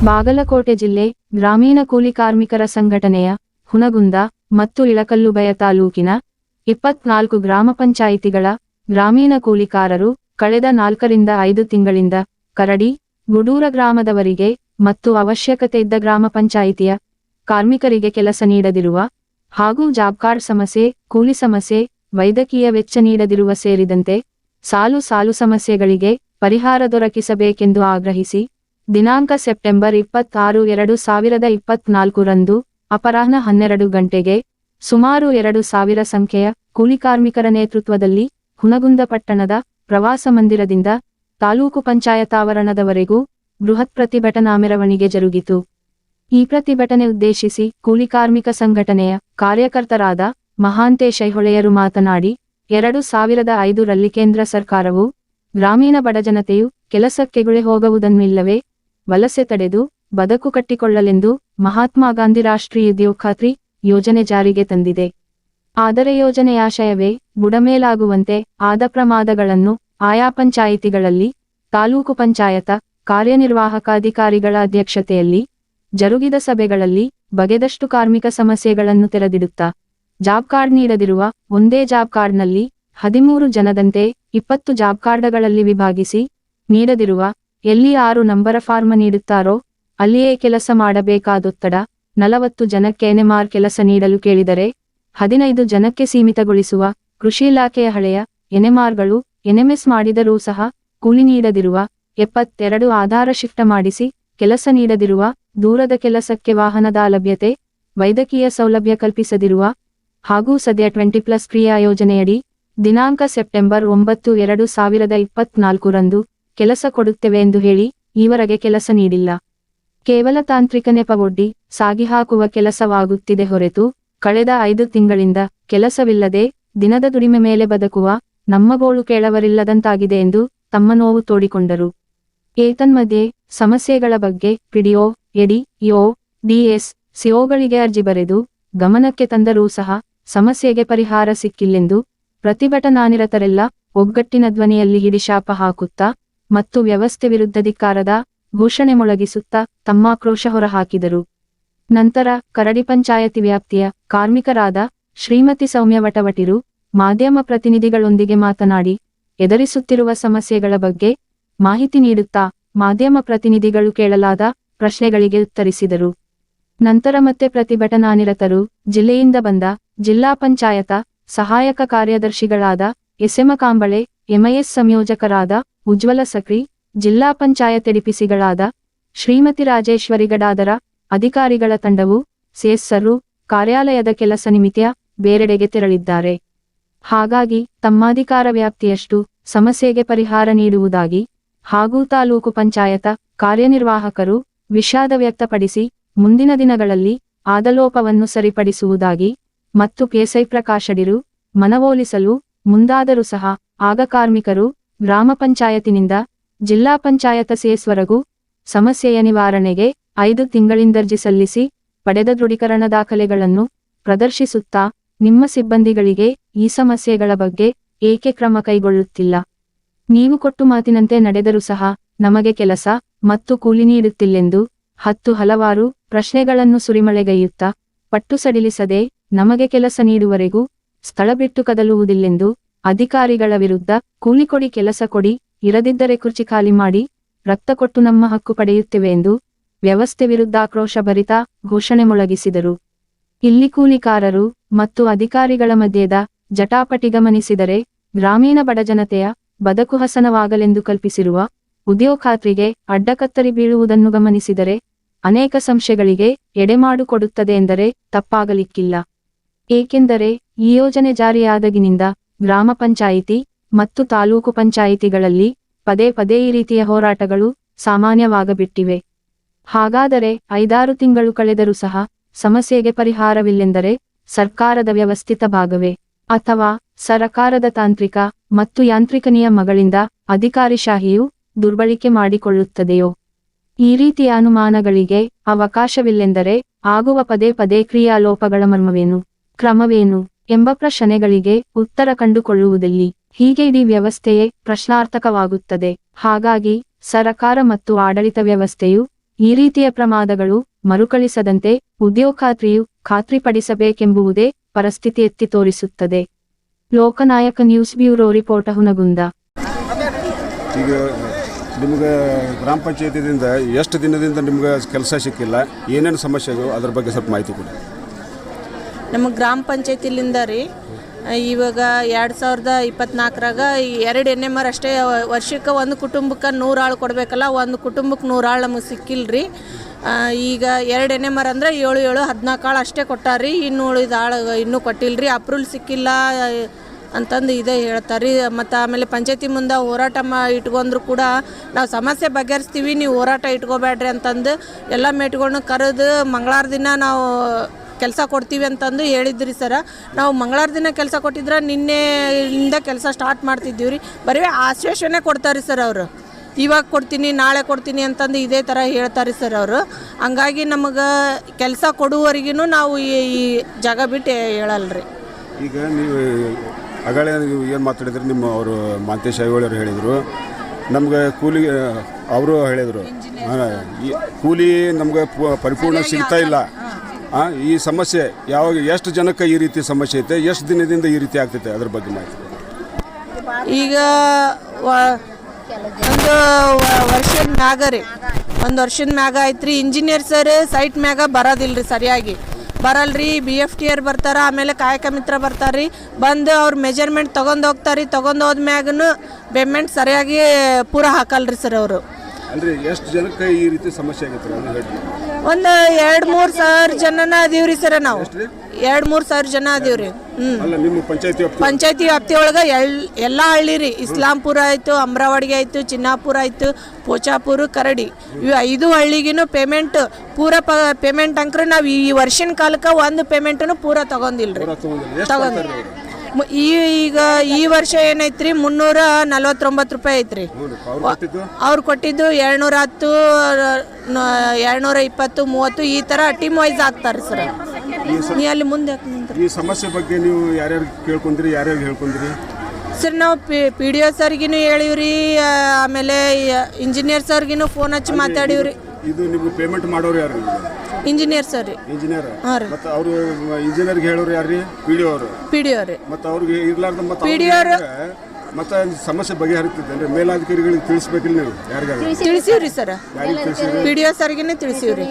ಬಾಗಲಕೋಟೆ ಜಿಲ್ಲೆ ಗ್ರಾಮೀಣ ಕೂಲಿ ಕಾರ್ಮಿಕರ ಸಂಘಟನೆಯ ಹುನಗುಂದ ಮತ್ತು ಇಳಕಲ್ಲುಬೆಯ ತಾಲೂಕಿನ 24 ಗ್ರಾಮ ಪಂಚಾಯಿತಿಗಳ ಗ್ರಾಮೀಣ ಕೂಲಿಕಾರರು ಕಳೆದ 4 ರಿಂದ 5 ತಿಂಗಳಿಂದ ಕರಡಿ, ಗುಡೂರ ಗ್ರಾಮದವರಿಗೆ ಮತ್ತು ಅವಶ್ಯಕತೆ ಇದ್ದ ಗ್ರಾಮ ಪಂಚಾಯಿತಿಯ ಕಾರ್ಮಿಕರಿಗೆ ಕೆಲಸ ನೀಡದಿರುವ ಹಾಗೂ ಜಾಬ್ ಕಾರ್ಡ್ ಸಮಸ್ಯೆ, ಕೂಲಿ ಸಮಸ್ಯೆ, ವೈದ್ಯಕೀಯ ವೆಚ್ಚ ನೀಡದಿರುವ ಸೇರಿದಂತೆ ಸಾಲು ಸಮಸ್ಯೆಗಳಿಗೆ ಪರಿಹಾರ ದೊರಕಿಸಬೇಕೆಂದು ಆಗ್ರಹಿಸಿ ದಿನಾಂಕ ಸೆಪ್ಟೆಂಬರ್ 26, 2024 ರಂದು ಅಪರಾಹ್ನ 12 ಗಂಟೆಗೆ ಸುಮಾರು 2000 ಸಂಖ್ಯೆಯ ಕೂಲಿಕಾರ್ಮಿಕರ ನೇತೃತ್ವದಲ್ಲಿ ಹುನಗುಂದ ಪಟ್ಟಣದ ಪ್ರವಾಸ ಮಂದಿರದಿಂದ ತಾಲೂಕು ಪಂಚಾಯತ್ ಆವರಣದವರೆಗೂ ಬೃಹತ್ ಪ್ರತಿಭಟನಾ ಮೆರವಣಿಗೆ ಜರುಗಿತು. ಈ ಪ್ರತಿಭಟನೆ ಉದ್ದೇಶಿಸಿ ಕೂಲಿಕಾರ್ಮಿಕ ಸಂಘಟನೆಯ ಕಾರ್ಯಕರ್ತರಾದ ಮಹಾಂತೇಶ ಐಹೊಳೆಯರು ಮಾತನಾಡಿ, 2005 ರಲ್ಲಿ ಕೇಂದ್ರ ಸರ್ಕಾರವು ಗ್ರಾಮೀಣ ಬಡಜನತೆಯು ಕೆಲಸಕ್ಕೆ ಗುಳೆ ಹೋಗುವುದನ್ನಿಲ್ಲವೇ ವಲಸೆ ತಡೆದು ಬದುಕು ಕಟ್ಟಿಕೊಳ್ಳಲೆಂದು ಮಹಾತ್ಮ ಗಾಂಧಿ ರಾಷ್ಟ್ರೀಯ ಉದ್ಯೋಗ ಖಾತ್ರಿ ಯೋಜನೆ ಜಾರಿಗೆ ತಂದಿದೆ. ಆದರೆ ಯೋಜನೆಯಾಶಯವೇ ಬುಡಮೇಲಾಗುವಂತೆ ಆದ ಪ್ರಮಾದಗಳನ್ನು ಆಯಾ ಪಂಚಾಯಿತಿಗಳಲ್ಲಿ ತಾಲೂಕು ಪಂಚಾಯತ ಕಾರ್ಯನಿರ್ವಾಹಕಾಧಿಕಾರಿಗಳ ಅಧ್ಯಕ್ಷತೆಯಲ್ಲಿ ಜರುಗಿದ ಸಭೆಗಳಲ್ಲಿ ಬಗೆದಷ್ಟು ಕಾರ್ಮಿಕ ಸಮಸ್ಯೆಗಳನ್ನು ತೆರೆದಿಡುತ್ತಾ ಜಾಬ್ ಕಾರ್ಡ್ ನೀಡದಿರುವ ಒಂದೇ ಜಾಬ್ ಕಾರ್ಡ್ನಲ್ಲಿ 13 ಜನದಂತೆ 20 ಜಾಬ್ ಕಾರ್ಡ್ಗಳಲ್ಲಿ ವಿಭಾಗಿಸಿ ನೀಡದಿರುವ ಎಲ್ಲಿ 6 ನಂಬರ ಫಾರ್ಮ ನೀಡುತ್ತಾರೋ ಅಲ್ಲಿಯೇ ಕೆಲಸ ಮಾಡಬೇಕಾದೊತ್ತಡ 40 ಜನಕ್ಕೆ ಎನ್ಎಂಆರ್ ಕೆಲಸ ನೀಡಲು ಕೇಳಿದರೆ 15 ಜನಕ್ಕೆ ಸೀಮಿತಗೊಳಿಸುವ ಕೃಷಿ ಇಲಾಖೆಯ ಹಳೆಯ ಎನ್ಎಂಆರ್ಗಳು ಎನ್ಎಂಎಸ್ ಮಾಡಿದರೂ ಸಹ ಕೂಲಿ ನೀಡದಿರುವ 72 ಆಧಾರ ಶಿಫ್ಟ್ ಮಾಡಿಸಿ ಕೆಲಸ ನೀಡದಿರುವ ದೂರದ ಕೆಲಸಕ್ಕೆ ವಾಹನದ ಲಭ್ಯತೆ, ವೈದ್ಯಕೀಯ ಸೌಲಭ್ಯ ಕಲ್ಪಿಸದಿರುವ ಹಾಗೂ ಸದ್ಯ 20+ ಕ್ರಿಯಾ ಯೋಜನೆಯಡಿ ದಿನಾಂಕ ಸೆಪ್ಟೆಂಬರ್ 9, 2024 ರಂದು ಕೆಲಸ ಕೊಡುತ್ತೇವೆ ಎಂದು ಹೇಳಿ ಈವರೆಗೆ ಕೆಲಸ ನೀಡಿಲ್ಲ. ಕೇವಲ ತಾಂತ್ರಿಕ ನೆಪವೊಡ್ಡಿ ಸಾಗಿಹಾಕುವ ಕೆಲಸವಾಗುತ್ತಿದೆ ಹೊರತು ಕಳೆದ 5 ತಿಂಗಳಿಂದ ಕೆಲಸವಿಲ್ಲದೆ ದಿನದ ದುಡಿಮೆ ಮೇಲೆ ಬದುಕುವ ನಮ್ಮ ಗೋಳು ಕೇಳವರಿಲ್ಲದಂತಾಗಿದೆ ಎಂದು ತಮ್ಮ ನೋವು ತೋಡಿಕೊಂಡರು. ಏತನ್ಮಧ್ಯೆ ಸಮಸ್ಯೆಗಳ ಬಗ್ಗೆ ಪಿಡಿಒ, ಎಡಿ, ಇಒ, ಡಿಎಸ್, ಸಿಒಗಳಿಗೆ ಅರ್ಜಿ ಬರೆದು ಗಮನಕ್ಕೆ ತಂದರೂ ಸಹ ಸಮಸ್ಯೆಗೆ ಪರಿಹಾರ ಸಿಕ್ಕಿಲ್ಲೆಂದು ಪ್ರತಿಭಟನಾನಿರತರೆಲ್ಲ ಒಗ್ಗಟ್ಟಿನ ಧ್ವನಿಯಲ್ಲಿ ಹಿಡಿಶಾಪ ಹಾಕುತ್ತಾ ಮತ್ತು ವ್ಯವಸ್ಥೆ ವಿರುದ್ಧ ಧಿಕ್ಕಾರದ ಘೋಷಣೆ ಮೊಳಗಿಸುತ್ತಾ ತಮ್ಮ ಆಕ್ರೋಶ ಹೊರಹಾಕಿದರು. ನಂತರ ಕರಡಿ ಪಂಚಾಯತಿ ವ್ಯಾಪ್ತಿಯ ಕಾರ್ಮಿಕರಾದ ಶ್ರೀಮತಿ ಸೌಮ್ಯ ವಟವಟಿರು ಮಾಧ್ಯಮ ಪ್ರತಿನಿಧಿಗಳೊಂದಿಗೆ ಮಾತನಾಡಿ ಎದುರಿಸುತ್ತಿರುವ ಸಮಸ್ಯೆಗಳ ಬಗ್ಗೆ ಮಾಹಿತಿ ನೀಡುತ್ತಾ ಮಾಧ್ಯಮ ಪ್ರತಿನಿಧಿಗಳು ಕೇಳಲಾದ ಪ್ರಶ್ನೆಗಳಿಗೆ ಉತ್ತರಿಸಿದರು. ನಂತರ ಮತ್ತೆ ಪ್ರತಿಭಟನಾನಿರತರು ಜಿಲ್ಲೆಯಿಂದ ಬಂದ ಜಿಲ್ಲಾ ಪಂಚಾಯತ ಸಹಾಯಕ ಕಾರ್ಯದರ್ಶಿಗಳಾದ ಎಸ್ಎಮ ಕಾಂಬಳೆ, ಎಂಐಎಸ್ ಸಂಯೋಜಕರಾದ ಉಜ್ವಲ ಸಕ್ರಿ, ಜಿಲ್ಲಾ ಪಂಚಾಯತ್ ಎಡಿಪಿಸಿಗಳಾದ ಶ್ರೀಮತಿ ರಾಜೇಶ್ವರಿ ಗಡಾದರ ಅಧಿಕಾರಿಗಳ ತಂಡವು ಸಿಎಸ್ಆರ್ ಕಾರ್ಯಾಲಯದ ಕೆಲಸ ನಿಮಿತ್ತ ಬೇರೆಡೆಗೆ ತೆರಳಿದ್ದಾರೆ. ಹಾಗಾಗಿ ತಮ್ಮಾಧಿಕಾರ ವ್ಯಾಪ್ತಿಯಷ್ಟು ಸಮಸ್ಯೆಗೆ ಪರಿಹಾರ ನೀಡುವುದಾಗಿ ಹಾಗೂ ತಾಲೂಕು ಪಂಚಾಯತ ಕಾರ್ಯನಿರ್ವಾಹಕರು ವಿಷಾದ ವ್ಯಕ್ತಪಡಿಸಿ ಮುಂದಿನ ದಿನಗಳಲ್ಲಿ ಆದಲೋಪವನ್ನು ಸರಿಪಡಿಸುವುದಾಗಿ ಮತ್ತು ಪಿಎಸ್ಐ ಪ್ರಕಾಶಡಿರು ಮನವೊಲಿಸಲು ಮುಂದಾದರೂ ಸಹ ಆಗ ಕಾರ್ಮಿಕರು ಗ್ರಾಮ ಪಂಚಾಯತಿನಿಂದ ಜಿಲ್ಲಾ ಪಂಚಾಯತ ಸಿಎಸ್ವರೆಗೂ ಸಮಸ್ಯೆಯ ನಿವಾರಣೆಗೆ 5 ತಿಂಗಳಿಂದರ್ಜಿ ಸಲ್ಲಿಸಿ ಪಡೆದ ದೃಢೀಕರಣ ದಾಖಲೆಗಳನ್ನು ಪ್ರದರ್ಶಿಸುತ್ತಾ ನಿಮ್ಮ ಸಿಬ್ಬಂದಿಗಳಿಗೆ ಈ ಸಮಸ್ಯೆಗಳ ಬಗ್ಗೆ ಏಕೆ ಕ್ರಮ ಕೈಗೊಳ್ಳುತ್ತಿಲ್ಲ? ನೀವು ಕೊಟ್ಟು ಮಾತಿನಂತೆ ನಡೆದರೂ ಸಹ ನಮಗೆ ಕೆಲಸ ಮತ್ತು ಕೂಲಿ ನೀಡುತ್ತಿಲ್ಲೆಂದು ಹಲವಾರು ಪ್ರಶ್ನೆಗಳನ್ನು ಸುರಿಮಳೆಗೈಯುತ್ತಾ ಪಟ್ಟು ಸಡಿಲಿಸದೆ ನಮಗೆ ಕೆಲಸ ನೀಡುವರೆಗೂ ಸ್ಥಳ ಬಿಟ್ಟು ಕದಲುವುದಿಲ್ಲೆಂದು ಅಧಿಕಾರಿಗಳ ವಿರುದ್ಧ ಕೂಲಿ ಕೊಡಿ, ಕೆಲಸ ಕೊಡಿ, ಇರದಿದ್ದರೆ ಕುರ್ಚಿ ಖಾಲಿ ಮಾಡಿ, ರಕ್ತ ಕೊಟ್ಟು ನಮ್ಮ ಹಕ್ಕು ಪಡೆಯುತ್ತೇವೆ ಎಂದು ವ್ಯವಸ್ಥೆ ವಿರುದ್ಧ ಆಕ್ರೋಶಭರಿತ ಘೋಷಣೆ ಮೊಳಗಿಸಿದರು. ಇಲ್ಲಿ ಕೂಲಿಕಾರರು ಮತ್ತು ಅಧಿಕಾರಿಗಳ ಮಧ್ಯದ ಜಟಾಪಟಿ ಗಮನಿಸಿದರೆ ಗ್ರಾಮೀಣ ಬಡಜನತೆಯ ಬದುಕು ಹಸನವಾಗಲೆಂದು ಕಲ್ಪಿಸಿರುವ ಉದ್ಯೋಗ ಖಾತ್ರಿಗೆ ಅಡ್ಡಕತ್ತರಿ ಬೀಳುವುದನ್ನು ಗಮನಿಸಿದರೆ ಅನೇಕ ಸಂಶಯಗಳಿಗೆ ಎಡೆಮಾಡಿಕೊಡುತ್ತದೆ ಎಂದರೆ ತಪ್ಪಾಗಲಿಕ್ಕಿಲ್ಲ. ಏಕೆಂದರೆ ಈ ಯೋಜನೆ ಜಾರಿಯಾದಾಗಿನಿಂದ ಗ್ರಾಮ ಪಂಚಾಯಿತಿ ಮತ್ತು ತಾಲೂಕು ಪಂಚಾಯಿತಿಗಳಲ್ಲಿ ಪದೇ ಈ ರೀತಿಯ ಹೋರಾಟಗಳು ಸಾಮಾನ್ಯವಾಗಬಿಟ್ಟಿವೆ. ಹಾಗಾದರೆ 5-6 ತಿಂಗಳು ಕಳೆದರೂ ಸಹ ಸಮಸ್ಯೆಗೆ ಪರಿಹಾರವಿಲ್ಲೆಂದರೆ ಸರ್ಕಾರದ ವ್ಯವಸ್ಥಿತ ಭಾಗವೇ ಅಥವಾ ಸರಕಾರದ ತಾಂತ್ರಿಕ ಮತ್ತು ಯಾಂತ್ರಿಕ ನಿಯಮಗಳಿಂದ ಅಧಿಕಾರಿಶಾಹಿಯು ದುರ್ಬಳಕೆ ಮಾಡಿಕೊಳ್ಳುತ್ತದೆಯೋ? ಈ ರೀತಿಯ ಅನುಮಾನಗಳಿಗೆ ಅವಕಾಶವಿಲ್ಲೆಂದರೆ ಆಗುವ ಪದೇ ಕ್ರಿಯಾಲೋಪಗಳ ಮರ್ಮವೇನು, ಕ್ರಮವೇನು ಎಂಬ ಪ್ರಶ್ನೆಗಳಿಗೆ ಉತ್ತರ ಕಂಡುಕೊಳ್ಳುವುದಲ್ಲಿ ಹೀಗೆ ಇಡೀ ವ್ಯವಸ್ಥೆಯೇ ಪ್ರಶ್ನಾರ್ಥಕವಾಗುತ್ತದೆ. ಹಾಗಾಗಿ ಸರಕಾರ ಮತ್ತು ಆಡಳಿತ ವ್ಯವಸ್ಥೆಯು ಈ ರೀತಿಯ ಪ್ರಮಾದಗಳು ಮರುಕಳಿಸದಂತೆ ಉದ್ಯೋಗ ಖಾತ್ರಿಪಡಿಸಬೇಕೆಂಬುವುದೇ ಪರಿಸ್ಥಿತಿ ಎತ್ತಿ ತೋರಿಸುತ್ತದೆ. ಲೋಕನಾಯಕ ನ್ಯೂಸ್ ಬ್ಯೂರೋ ರಿಪೋರ್ಟ್ ಹುನಗುಂದ. ಈಗ ನಿಮ್ಗೆ ಗ್ರಾಮ ಪಂಚಾಯತಿಯಿಂದ ಎಷ್ಟು ದಿನದಿಂದ ನಿಮ್ಗೆ ಕೆಲಸ ಸಿಕ್ಕಿಲ್ಲ, ಏನೇನು ಸಮಸ್ಯೆಗಳು ಅದ್ರ ಬಗ್ಗೆ ಸ್ವಲ್ಪ ಮಾಹಿತಿ ಕೊಡಿ. ನಮಗೆ ಗ್ರಾಮ ಪಂಚಾಯತಿಲಿಂದ ರೀ ಇವಾಗ 2024ರಾಗ 2 NMR ಅಷ್ಟೇ ವರ್ಷಕ್ಕೆ ಒಂದು ಕುಟುಂಬಕ್ಕೆ 100 ಆಳು ಕೊಡಬೇಕಲ್ಲ, ಒಂದು ಕುಟುಂಬಕ್ಕೆ 100 ಆಳು ನಮಗೆ ಸಿಕ್ಕಿಲ್ಲ ರೀ. ಈಗ 2 NMR ಅಂದರೆ 7 14 ಆಳು ಅಷ್ಟೇ ಕೊಟ್ಟಾರಿ. ಇನ್ನು ಉಳಿದ ಆಳು ಇನ್ನೂ ಕೊಟ್ಟಿಲ್ಲ ರೀ, ಅಪ್ರೂವಲ್ ಸಿಕ್ಕಿಲ್ಲ ಅಂತಂದು ಇದೇ ಹೇಳ್ತಾರೆ. ಮತ್ತು ಆಮೇಲೆ ಪಂಚಾಯತಿ ಮುಂದೆ ಹೋರಾಟ ಇಟ್ಕೊಂಡ್ರು ಕೂಡ ನಾವು ಸಮಸ್ಯೆ ಬಗೆಹರಿಸ್ತೀವಿ, ನೀವು ಹೋರಾಟ ಇಟ್ಕೋಬೇಡ್ರಿ ಅಂತಂದು ಎಲ್ಲ ಮೇಟ್ಕೊಂಡು ಕರೆದು ಮಂಗಳವಾರ ದಿನ ನಾವು ಕೆಲಸ ಕೊಡ್ತೀವಿ ಅಂತಂದು ಹೇಳಿದ್ರಿ ಸರ. ನಾವು ಮಂಗಳವಾರ ದಿನ ಕೆಲಸ ಕೊಟ್ಟಿದ್ರೆ ನಿನ್ನೆಯಿಂದ ಕೆಲಸ ಸ್ಟಾರ್ಟ್ ಮಾಡ್ತಿದ್ದೀವಿ ರೀ. ಬರೀ ಆಶ್ವಾಸನೆ ಕೊಡ್ತಾರೆ ಸರ್ ಅವರು, ಇವಾಗ ಕೊಡ್ತೀನಿ ನಾಳೆ ಕೊಡ್ತೀನಿ ಅಂತಂದು ಇದೇ ಥರ ಹೇಳ್ತಾರೆ ಸರ್ ಅವರು. ಹಂಗಾಗಿ ನಮಗೆ ಕೆಲಸ ಕೊಡುವವರೆಗೂ ನಾವು ಈ ಜಾಗ ಬಿಟ್ಟು ಹೇಳಲ್ರಿ. ಈಗ ನೀವು ಆಗಳೇ ನೀವು ಏನು ಮಾತಾಡಿದ್ರಿ, ನಿಮ್ಮ ಅವರು ಮಾಂತೇಶ್ ಐಹೊಳೆ ಹೇಳಿದರು ನಮ್ಗೆ ಕೂಲಿ, ಅವರು ಹೇಳಿದರು ಕೂಲಿ ನಮ್ಗೆ ಪರಿಪೂರ್ಣ ಸಿಗ್ತಾ ಇಲ್ಲ. ಈ ಸಮಸ್ಯೆ ಯಾವಾಗ ಎಷ್ಟು ಜನಕ್ಕೆ ಈ ರೀತಿ ಸಮಸ್ಯೆ ಐತೆ, ಎಷ್ಟು ದಿನದಿಂದ ಈ ರೀತಿ ಆಗ್ತೈತೆ ಅದ್ರ ಬಗ್ಗೆ ಮಾಹಿತಿ. ಈಗ ವರ್ಷದ ಮ್ಯಾಗ ರೀ, ಒಂದು ವರ್ಷದ ಮ್ಯಾಗ ಆಯ್ತು ರೀ. ಇಂಜಿನಿಯರ್ ಸರ್ ಸೈಟ್ ಮ್ಯಾಗ ಬರೋದಿಲ್ಲ ರೀ, ಸರಿಯಾಗಿ ಬರಲ್ರಿ. BFTR ಬರ್ತಾರೆ, ಆಮೇಲೆ ಕಾಯಕ ಮಿತ್ರ ಬರ್ತಾರೆ ರೀ. ಬಂದು ಅವ್ರ ಮೆಜರ್ಮೆಂಟ್ ತೊಗೊಂಡು ಹೋಗ್ತಾರೆ ರೀ. ತೊಗೊಂಡು ಹೋದ್ಮ್ಯಾಗೂ ಪೇಮೆಂಟ್ ಸರಿಯಾಗಿ ಪೂರ ಹಾಕಲ್ರಿ ಸರ್ ಅವರು. ಅಂದರೆ ಎಷ್ಟು ಜನಕ್ಕೆ ಈ ರೀತಿ ಸಮಸ್ಯೆ ಆಗೈತೆ? ಒಂದು 2-3 ಸಾವಿರ ಜನನ ಅದೀವ್ರಿ ಸರ್. ನಾವು 2-3 ಸಾವಿರ ಜನ ಅದೀವ್ರಿ. ನಿಮ್ಮ ಪಂಚಾಯತಿ ವ್ಯಾಪ್ತಿ ಒಳಗೆ ಎಲ್ಲ ಹಳ್ಳಿ ರೀ. ಇಸ್ಲಾಂಪುರ ಆಯಿತು, ಅಮ್ರಾವಾಡಿಗೆ ಆಯಿತು, ಚಿನ್ನಾಪುರ ಆಯಿತು, ಪೋಚಾಪುರ, ಕರಡಿ, ಇವು 5 ಹಳ್ಳಿಗೂ ಪೇಮೆಂಟ್ ಪೂರ ಪೇಮೆಂಟ್ ಅಂಕ್ರೆ ನಾವು ಈ ವರ್ಷನ ಕಾಲಕ್ಕೆ ಒಂದು ಪೇಮೆಂಟನ್ನು ಪೂರ ತಗೊಂಡಿಲ್ರಿ. ಈಗ ಈ ವರ್ಷ ಏನೈತ್ರಿ 349 ರೂಪಾಯಿ ಐತ್ರಿ. ಅವ್ರು ಕೊಟ್ಟಿದ್ದು 710, 220, 30 ಈ ಥರ ಟೀಮ್ ವೈಸ್ ಆಗ್ತಾರೆ ಸರ್. ನೀ ಅಲ್ಲಿ ಮುಂದೆ ಈ ಸಮಸ್ಯೆ ಬಗ್ಗೆ ನೀವು ಯಾರ್ಯಾರು ಕೇಳ್ಕೊಂಡ್ರಿ, ಯಾರ್ಯಾರು ಹೇಳ್ಕೊಂಡ್ರಿ ಸರ್? ನಾವು PDO ಸರ್ಗಿನೂ ಹೇಳಿವ್ರಿ, ಆಮೇಲೆ ಇಂಜಿನಿಯರ್ ಸರ್ಗಿನೂ ಫೋನ್ ಹಚ್ಚಿ ಮಾತಾಡಿವ್ರಿ. ಇದು ನಿಮ್ಗೆ ಪೇಮೆಂಟ್ ಮಾಡೋರು ಯಾರು? ಇಂಜಿನಿಯರ್ ಸರ್ ರೀ. ಇಂಜಿನಿಯರ್. ಮತ್ತೆ ಅವರು ಇಂಜಿನಿಯರ್ಗೆ ಹೇಳೋರು ಯಾರು ರೀ? PDO ರೀ. ಮತ್ತೆ ಅವ್ರಿಗೆ ಇರ್ಲಾರ್ದ ಮತ್ತೆ PDO ಮತ್ತೆ ಸಮಸ್ಯೆ ಬಗೆಹರಿತೈತೆ ಅಂದ್ರೆ ಮೇಲಾಧಿಕಾರಿಗಳಿಗೆ ತಿಳಿಸ್ಬೇಕಿಲ್ಲ ನೀವು? ಯಾರಿಗಾರ ತಿಳಿಸಿವ್ರಿ ಸರ್, PDO ಸರ್ಗೆ ತಿಳಿಸಿವ್ರಿ.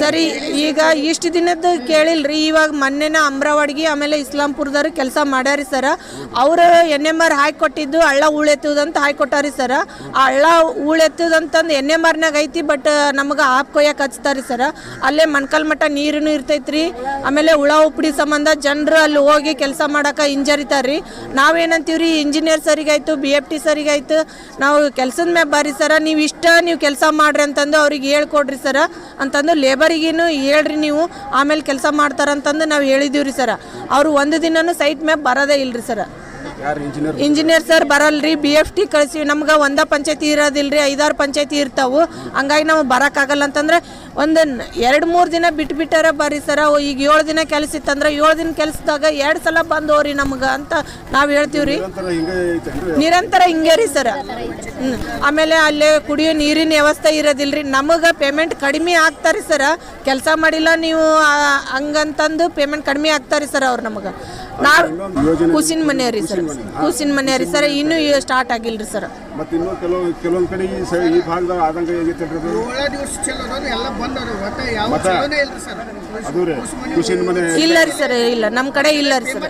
ಸರಿ, ಈಗ ಇಷ್ಟು ದಿನದ್ದು ಕೇಳಿಲ್ರಿ. ಇವಾಗ ಮೊನ್ನೆನ ಅಮ್ರಾವಾಡಿಗೆ ಆಮೇಲೆ ಇಸ್ಲಾಂಪುರದವ್ರು ಕೆಲಸ ಮಾಡ್ಯಾರಿ ಸರ. ಅವರು NMR ಹಾಕಿ ಕೊಟ್ಟಿದ್ದು ಹಳ್ಳ ಹೂಳೆತ್ತುದಂತ ಹಾಕಿ ಕೊಟ್ಟಾರಿ ಸರ. ಆ ಹಳ್ಳ ಹೂಳೆತ್ತುದಂತಂದು NMRನಾಗ ಐತಿ, ಬಟ್ ನಮಗೆ ಆಪ್ ಕೊಯ್ಯಕ್ಕೆ ಹಚ್ತಾರೆ ಸರ. ಅಲ್ಲೇ ಮಣ್ಕಲ್ ಮಠ ನೀರೂ ಇರ್ತೈತ್ರಿ. ಆಮೇಲೆ ಹುಳ ಉಪ್ಪಡಿ ಸಂಬಂಧ ಜನರು ಅಲ್ಲಿ ಹೋಗಿ ಕೆಲಸ ಮಾಡಕ್ಕೆ ಹಿಂಜರಿತಾರ್ರಿ. ನಾವೇನಂತೀವ್ರಿ, ಇಂಜಿನಿಯರ್ ಸರ್ ಆಯ್ತು, BFT ಸರಿಗಾಯ್ತು, ನಾವು ಕೆಲಸದ ಮ್ಯಾಗ ಬಾರಿ ಸರ, ನೀವು ಕೆಲಸ ಮಾಡ್ರಿ ಅಂತಂದು ಅವ್ರಿಗೆ ಹೇಳ್ಕೊಡ್ರಿ ಸರ ಅಂತಂದು ಲೇಬರಿಗೇನು ಹೇಳ್ರಿ ನೀವು, ಆಮೇಲೆ ಕೆಲಸ ಮಾಡ್ತಾರಂತಂದು ನಾವು ಹೇಳಿದೀವ್ರಿ ಸರ. ಅವರು ಒಂದು ದಿನನೂ ಸೈಟ್ ಮ್ಯಾಗ ಬರೋದೇ ಇಲ್ರಿ ಸರ. ಇಂಜಿನಿಯರ್ ಸರ್ ಬರಲ್ರಿ. BFT ಕಳಿಸಿ ನಮ್ಗೆ ಒಂದ ಪಂಚಾಯತಿ ಇರೋದಿಲ್ರಿ, 5-6 ಪಂಚಾಯತಿ ಇರ್ತಾವು. ಹಂಗಾಗಿ ನಾವು ಬರೋಕ್ಕಾಗಲ್ಲ ಅಂತಂದ್ರೆ ಒಂದು 2-3 ದಿನ ಬಿಟ್ಟಾರ ಬರ್ರಿ ಸರ. ಈಗ 7 ದಿನ ಕೆಲಸ ಇತ್ತಂದ್ರೆ 7 ದಿನ ಕೆಲಸದಾಗ 2 ಸಲ ಬಂದವ್ರಿ ನಮ್ಗೆ ಅಂತ ನಾವು ಹೇಳ್ತೀವ್ರಿ. ನಿರಂತರ ಹಿಂಗೆ ರೀ ಸರ. ಆಮೇಲೆ ಅಲ್ಲೇ ಕುಡಿಯೋ ನೀರಿನ ವ್ಯವಸ್ಥೆ ಇರೋದಿಲ್ರಿ. ನಮಗೆ ಪೇಮೆಂಟ್ ಕಡಿಮೆ ಆಗ್ತಾರೆ ಸರ. ಕೆಲಸ ಮಾಡಿಲ್ಲ ನೀವು ಹಂಗಂತಂದು ಪೇಮೆಂಟ್ ಕಡಿಮೆ ಆಗ್ತಾರೆ ಸರ್ ಅವ್ರು ನಮಗೆ. ನಾವು ಕೂಸಿನ ಮನೆ ರೀ ಸರ್, ಕೂಸಿನ ಮನೆ ರೀ ಸರ್. ಇನ್ನೂ ಸ್ಟಾರ್ಟ್ ಆಗಿಲ್ರಿ ಸರ್. ಮತ್ತೆ ಇನ್ನೂ ಕೆಲವೊಂದು ಕಡೆ ಈ ಭಾಗದಾಗ ಆದಂಗ ಇಲ್ಲ ರೀ ಸರ್, ಇಲ್ಲ ನಮ್ಮ ಕಡೆ ಇಲ್ಲ ರೀ ಸರ್.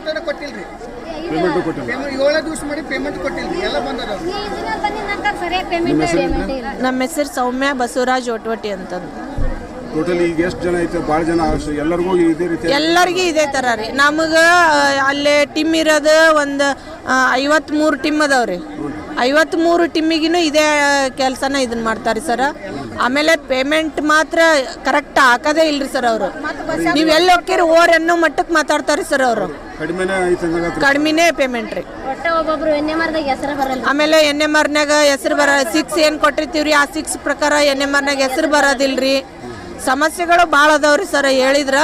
ನಮ್ಮ ಹೆಸರು ಸೌಮ್ಯ ಬಸವರಾಜ್ ಒಟ್ವಟಿ ಅಂತಂದು. ಟೋಟಲಿ ಈಗ ಎಷ್ಟು ಜನ ಐತೆ? ಭಾಳ ಜನ, ಎಲ್ಲರಿಗೂ ಇದೇ ರೀತಿ? ಎಲ್ಲರಿಗೂ ಇದೇ ಥರ ರೀ. ನಮಗೆ ಅಲ್ಲೇ ಟೀಮ್ ಇರೋದು ಒಂದು 53 ಟೀಮ್ ಅದಾವ್ರಿ. 53 ಟೀಮಿಗೂ ಇದೇ ಕೆಲಸನ ಇದನ್ನ ಮಾಡ್ತಾರೆ ಸರ್. ಆಮೇಲೆ ಪೇಮೆಂಟ್ ಮಾತ್ರ ಕರೆಕ್ಟ್ ಹಾಕೋದೇ ಇಲ್ರಿ ಸರ್ ಅವರು. ನೀವು ಎಲ್ಲಿ ಹೋಗ್ತೀರಿ ಓರ್ ಅನ್ನೋ ಮಟ್ಟಕ್ಕೆ ಮಾತಾಡ್ತಾರೆ ಸರ್ ಅವರು. ಕಡಿಮೆನೇ ಪೇಮೆಂಟ್ ರೀ. ಆಮೇಲೆ NMRನಾಗ ಹೆಸರು ಬರ 6 ಏನು ಕೊಟ್ಟಿರ್ತೀವ್ರಿ, ಆ 6 ಪ್ರಕಾರ NMRನಾಗ ಹೆಸರು ಬರೋದಿಲ್ರಿ. ಸಮಸ್ಯೆಗಳು ಭಾಳ ಅದಾವ್ರಿ ಸರ್. ಹೇಳಿದ್ರ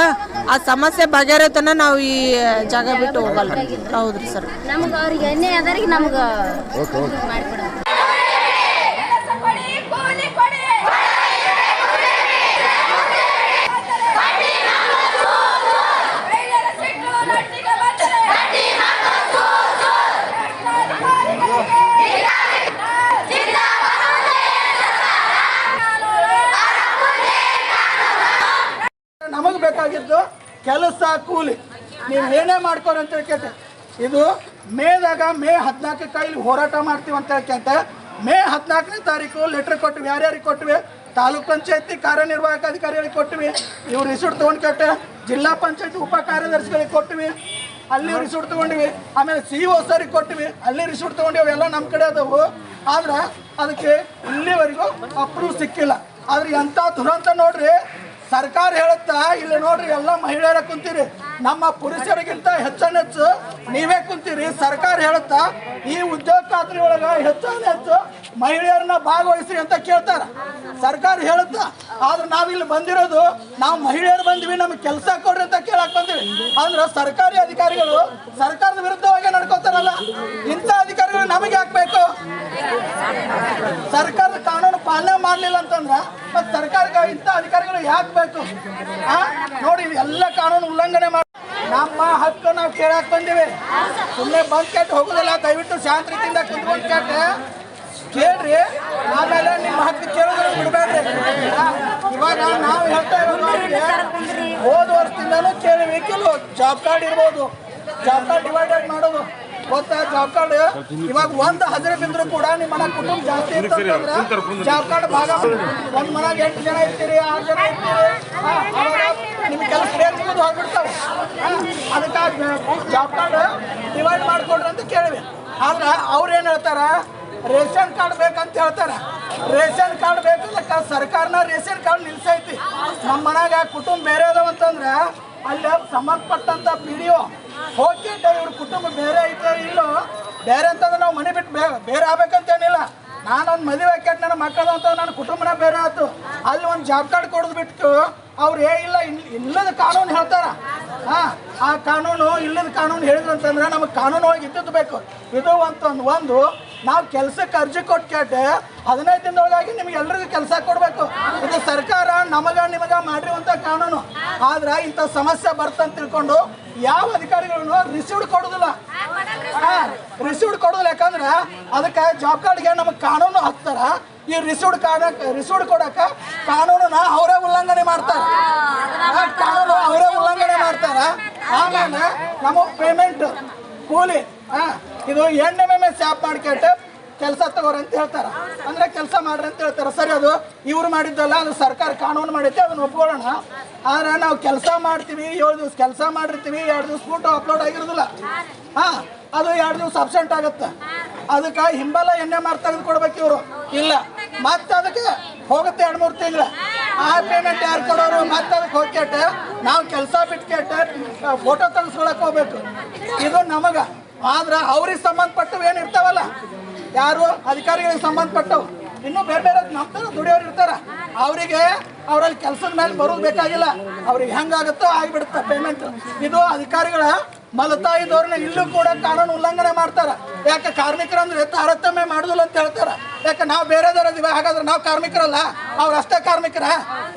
ಆ ಸಮಸ್ಯೆ ಬಗೆಹರತನ ನಾವು ಈ ಜಾಗ ಬಿಟ್ಟು ಹೋಗಲ್ಲ. ಹೌದ್ರಿ ಸರ್. ಕೂಲಿ ನೀವು ಏನೇ ಮಾಡ್ಕೊರಿ ಅಂತ ಹೇಳ್ಕೈತೆ. ಇದು ಮೇ 14 ಇಲ್ಲಿ ಹೋರಾಟ ಮಾಡ್ತೀವಿ ಅಂತ ಹೇಳ್ಕಂತ ಮೇ 14ನೇ ತಾರೀಕು ಲೆಟ್ರ್ ಕೊಟ್ಟಿವಿ. ಯಾರ್ಯಾರಿಗೆ ಕೊಟ್ಟಿವಿ? ತಾಲೂಕ್ ಪಂಚಾಯತಿ ಕಾರ್ಯನಿರ್ವಾಹಕ ಅಧಿಕಾರಿಗಳಿಗೆ ಕೊಟ್ಟಿವಿ, ಇವ್ರು ರಿಸೀಟ್ ತೊಗೊಂಡು ಕೆಟ್ಟೆ. ಜಿಲ್ಲಾ ಪಂಚಾಯತಿ ಉಪ ಕಾರ್ಯದರ್ಶಿಗಳಿಗೆ ಕೊಟ್ಟಿವಿ, ಅಲ್ಲಿ ರಿಸೀಟ್ ತೊಗೊಂಡಿವಿ. ಆಮೇಲೆ CO ಸರಿಗೆ ಕೊಟ್ಟಿವಿ, ಅಲ್ಲಿ ರಿಸೀಟ್ ತೊಗೊಂಡಿವಿ. ಅವೆಲ್ಲ ನಮ್ಮ ಕಡೆ ಅದಾವು. ಆದ್ರೆ ಅದಕ್ಕೆ ಇಲ್ಲಿವರೆಗೂ ಅಪ್ರೂವ್ ಸಿಕ್ಕಿಲ್ಲ. ಆದ್ರೆ ಎಂಥ ದುರಂತ ನೋಡ್ರಿ, ಸರ್ಕಾರ ಹೇಳುತ್ತಾ ಇಲ್ಲಿ ನೋಡ್ರಿ ಎಲ್ಲ ಮಹಿಳೆಯರ ಕುಂತೀರಿ, ನಮ್ಮ ಪುರುಷರಿಗಿಂತ ಹೆಚ್ಚು ನೀವೇ ಕುಂತೀರಿ. ಸರ್ಕಾರ ಹೇಳುತ್ತಾ ಈ ಉದ್ಯೋಗ ಖಾತ್ರಿ ಒಳಗೆ ಹೆಚ್ಚು ಮಹಿಳೆಯರನ್ನ ಭಾಗವಹಿಸಿ ಅಂತ ಕೇಳ್ತಾರ. ಸರ್ಕಾರ ಹೇಳುತ್ತಾ, ಆದ್ರೆ ನಾವಿಲ್ಲಿ ಬಂದಿರೋದು ನಾವು ಮಹಿಳೆಯರು ಬಂದಿವಿ, ನಮ್ಗೆ ಕೆಲಸ ಕೊಡ್ರಿ ಅಂತ ಕೇಳಕ್ ಬಂದಿವಿ. ಅಂದ್ರೆ ಸರ್ಕಾರಿ ಅಧಿಕಾರಿಗಳು ಸರ್ಕಾರದ ವಿರುದ್ಧವಾಗಿ ನಡ್ಕೋತಾರಲ್ಲ, ಇಂಥ ಅಧಿಕಾರಿಗಳು ನಮಗೆ ಹಾಕ್ಬೇಕು. ಸರ್ಕಾರದ ಕಾನೂನು ಪಾಲನೆ ಮಾಡಲಿಲ್ಲ ಅಂತಂದ್ರೆ ಮತ್ತೆ ಸರ್ಕಾರಕ್ಕೆ ಇಂಥ ಅಧಿಕಾರಿಗಳು ಯಾಕೆ ಬೇಕು? ನೋಡಿ, ಎಲ್ಲ ಕಾನೂನು ಉಲ್ಲಂಘನೆ ಮಾಡಿ ನಮ್ಮ ಹಕ್ಕು ನಾವು ಕೇಳಕ್ ಬಂದಿವಿ. ಸುಮ್ಮನೆ ಬಂದ್ ಕೆಟ್ಟು ಹೋಗುದಿಲ್ಲ. ದಯವಿಟ್ಟು ಶಾಂತ ರೀತಿಯಿಂದ ಕುಂತ್ಕೊಂಡು ಕೇಳ್ರಿ, ಆಮೇಲೆ ನಿಮ್ಮ ಹಕ್ಕು ಕೇಳೋದ್ರ ಬಿಡಬೇಡ್ರಿ. ಇವಾಗ ನಾವು ಹೇಳ್ತಾ ಇರೋದು, ಹೋದ ವರ್ಷದಿಂದನೂ ಕೇಳಿವಿ. ಕೆಲವು ಜಾಬ್ ಕಾರ್ಡ್ ಇರ್ಬೋದು, ಜಾಬ್ ಕಾರ್ಡ್ ಡಿವೈಡೆಡ್ ಮಾಡೋದು ಗೊತ್ತಾ? ಜಾಬ್ ಕಾರ್ಡ್ ಇವಾಗ ಒಂದು ಹಜರೆ ಬಿದ್ರು ಕೂಡ ನಿಮ್ಮ ಮನೆ ಕುಟುಂಬ ಜಾಸ್ತಿ ಇರ್ತಂದ್ರೆ ಜಾಬ್ ಕಾರ್ಡ್ ಭಾಗ ಒಂದ್ ಮನೆಗೆ 8 ಜನ ಇರ್ತೀರಿ, 6 ಜನ ಇರ್ತೀರಿ, ನಿಮ್ ಕೆಲಸ ಬೇರ್ಬೋದು ಹೋಗ್ಬಿಡ್ತಾವೆ. ಅದಕ್ಕಾಗಿ ಜಾಬ್ ಕಾರ್ಡ್ ಡಿವೈಡ್ ಮಾಡ್ಕೊಡ್ರಿ ಅಂತ ಕೇಳಿವಿ. ಆದ್ರೆ ಅವ್ರು ಏನ್ ಹೇಳ್ತಾರ, ರೇಷನ್ ಕಾರ್ಡ್ ಬೇಕಂತ ಹೇಳ್ತಾರ. ರೇಷನ್ ಕಾರ್ಡ್ ಬೇಕಂತ ಸರ್ಕಾರನ ರೇಷನ್ ಕಾರ್ಡ್ ನಿಲ್ಸೈತಿ. ನಮ್ಮ ಮನ್ಯಾಗ ಕುಟುಂಬ ಬೇರೆ ಅದಾವಂತಂದ್ರೆ ಅಲ್ಲಿ ಸಂಬಂಧಪಟ್ಟಂತ PDO ಹೋಗಿ ಇವ್ರ ಕುಟುಂಬ ಬೇರೆ ಐತೆ ಇಲ್ಲೋ, ಬೇರೆ ಅಂತಂದ್ರೆ ನಾವು ಮನೆ ಬಿಟ್ಟು ಬೇರೆ ಆಗ್ಬೇಕಂತೇನಿಲ್ಲ. ನಾನೊಂದು ಮದುವೆ ಹಾಕ್ಯಾಟ್ ನನ್ನ ಮಕ್ಕಳು ಅಂತ ನನ್ನ ಕುಟುಂಬನ ಬೇರೆ ಆಯ್ತು. ಅಲ್ಲಿ ಒಂದು ಜಾಬ್ ಕಾರ್ಡ್ ಕೊಡೋದು ಬಿಟ್ಟು ಅವ್ರು ಇಲ್ಲ ಇಲ್ಲದ ಕಾನೂನು ಹೇಳ್ತಾರ. ಆ ಕಾನೂನು ಇಲ್ಲದ ಕಾನೂನು ಹೇಳಿದ್ರು ಅಂತಂದ್ರೆ ನಮಗೆ ಕಾನೂನು ಒಳಗೆ ಇದ್ದದ್ದು ಬೇಕು. ಇದು ಒಂದು ನಾವು ಕೆಲ್ಸಕ್ಕೆ ಅರ್ಜಿ ಕೊಟ್ಕೇಟೆ 15 ದಿನದೊಳಗಾಗಿ ನಿಮ್ಗೆ ಎಲ್ರಿಗೂ ಕೆಲಸ ಕೊಡಬೇಕು. ಇದು ಸರ್ಕಾರ ನಿಮಗ ಮಾಡಿರುವಂಥ ಕಾನೂನು. ಆದ್ರೆ ಇಂಥ ಸಮಸ್ಯೆ ಬರ್ತಂತ ತಿಳ್ಕೊಂಡು ಯಾವ ಅಧಿಕಾರಿಗಳನ್ನು ರಿಸೀವ್ಡ್ ಕೊಡೋದಿಲ್ಲ. ರಿಸೀವ್ಡ್ ಕೊಡೋದಿಲ್ಲ, ಯಾಕಂದ್ರೆ ಅದಕ್ಕೆ ಜಾಬ್ ಕಾರ್ಡ್ಗೆ ನಮಗೆ ಕಾನೂನು ಹಾಕ್ತಾರ. ಈ ರಿಸೀವ್ಡ್ ಕೊಡಕ್ಕೆ ಕಾನೂನನ್ನ ಅವರೇ ಉಲ್ಲಂಘನೆ ಮಾಡ್ತಾರೆ. ಕಾನೂನು ಅವರೇ ಉಲ್ಲಂಘನೆ ಮಾಡ್ತಾರ. ಆಮೇಲೆ ನಮಗೆ ಪೇಮೆಂಟ್ ಕೂಲಿ ಇದು NMMS ಆ್ಯಪ್ ಮಾಡ್ಕೊಟ್ಟೆ ಕೆಲಸ ತಗೋರಿ ಅಂತ ಹೇಳ್ತಾರ. ಅಂದ್ರೆ ಕೆಲಸ ಮಾಡ್ರಿ ಅಂತ ಹೇಳ್ತಾರ. ಸರಿ, ಅದು ಇವ್ರು ಮಾಡಿದ್ದಲ್ಲ, ಅದು ಸರ್ಕಾರ ಕಾನೂನು ಮಾಡೈತೆ, ಅದನ್ನ ಒಪ್ಕೊಳ್ಳೋಣ. ಆದ್ರೆ ನಾವು ಕೆಲಸ ಮಾಡ್ತೀವಿ, 7 ದಿವಸ ಕೆಲಸ ಮಾಡಿರ್ತೀವಿ, 2 ದಿವಸ ಫೋಟೋ ಅಪ್ಲೋಡ್ ಆಗಿರೋದಿಲ್ಲ. ಅದು 2 ದಿವಸ ಅಬ್ಸೆಂಟ್ ಆಗುತ್ತೆ. ಅದಕ್ಕೆ ಹಿಂಬಲ NMR ತೆಗೆದು ಕೊಡ್ಬೇಕು ಇವರು. ಇಲ್ಲ, ಮತ್ತೆ ಅದಕ್ಕೆ ಹೋಗುತ್ತೆ 2-3 ತಿಂಗಳು. ಆ ಪೇಮೆಂಟ್ ಯಾರು ಕೊಡೋರು? ಮತ್ತೆ ಅದಕ್ಕೆ ಹೋಗ್ಕೇಟೆ ನಾವು ಕೆಲಸ ಬಿಟ್ಕೇಟೆ ಫೋಟೋ ತೆಗೆಸ್ಕೊಳಕ್ ಹೋಗ್ಬೇಕು. ಇದು ನಮಗ. ಆದ್ರೆ ಅವ್ರಿಗೆ ಸಂಬಂಧಪಟ್ಟವು ಏನು ಇರ್ತಾವಲ್ಲ, ಯಾರು ಅಧಿಕಾರಿಗಳಿಗೆ ಸಂಬಂಧಪಟ್ಟವು, ಇನ್ನೂ ಬೇರೆ ನಮ್ಮ ದುಡಿಯೋರು ಇರ್ತಾರ. ಅವರಿಗೆ ಅವರಲ್ಲಿ ಕೆಲಸದ ಮೇಲೆ ಬರೋದು ಬೇಕಾಗಿಲ್ಲ. ಅವ್ರಿಗೆ ಹೆಂಗಾಗುತ್ತೋ ಆಗಿಬಿಡುತ್ತೆ ಪೇಮೆಂಟ್. ಇದು ಅಧಿಕಾರಿಗಳ ಮಲತಾಯಿ ಧೋರಣೆ. ಇಲ್ಲೂ ಕೂಡ ಕಾನೂನು ಉಲ್ಲಂಘನೆ ಮಾಡ್ತಾರ. ಯಾಕೆ ಕಾರ್ಮಿಕರಂದ್ರೆ ತಾರತಮ್ಯ ಮಾಡುದಿಲ್ಲ ಅಂತ ಹೇಳ್ತಾರ. ಯಾಕೆ ನಾವು ಬೇರೆದವರದಿವೆ, ಹಾಗಾದ್ರೆ ನಾವು ಕಾರ್ಮಿಕರಲ್ಲ, ಅವ್ರು ಅಷ್ಟೇ ಕಾರ್ಮಿಕರ?